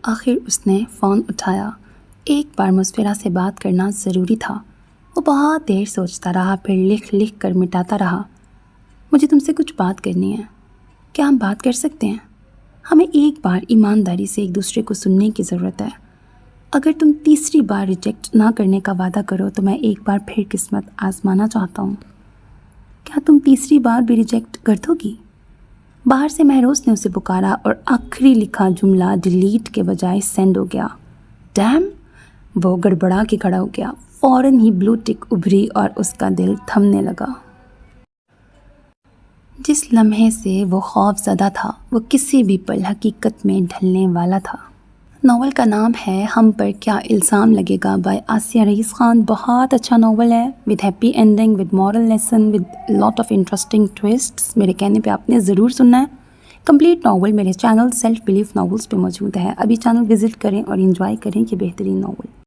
آخر اس نے فون اٹھایا۔ ایک بار مسفرہ سے بات کرنا ضروری تھا۔ وہ بہت دیر سوچتا رہا، پھر لکھ لکھ کر مٹاتا رہا۔ مجھے تم سے کچھ بات کرنی ہے، کیا ہم بات کر سکتے ہیں؟ ہمیں ایک بار ایمانداری سے ایک دوسرے کو سننے کی ضرورت ہے۔ اگر تم تیسری بار ریجیکٹ نہ کرنے کا وعدہ کرو تو میں ایک بار پھر قسمت آزمانا چاہتا ہوں۔ کیا تم تیسری بار بھی ریجیکٹ کر دو گی؟ باہر سے مہروز نے اسے پکارا اور آخری لکھا جملہ ڈیلیٹ کے بجائے سینڈ ہو گیا۔ ڈیم! وہ گڑبڑا کے کھڑا ہو گیا۔ فوراً ہی بلو ٹک ابھری اور اس کا دل تھمنے لگا۔ جس لمحے سے وہ خوف زدہ تھا وہ کسی بھی پل حقیقت میں ڈھلنے والا تھا۔ ناول کا نام ہے ہم پر کیا الزام لگے گا بائی آسیہ رئیس خان۔ بہت اچھا ناول ہے، with happy ending, with moral lesson, with lot of interesting twists. میرے کہنے پہ آپ نے ضرور سننا ہے۔ کمپلیٹ ناول میرے چینل سیلف بلیف ناولز پہ موجود ہے۔ ابھی چینل وزٹ کریں اور انجوائے کریں یہ بہترین ناول۔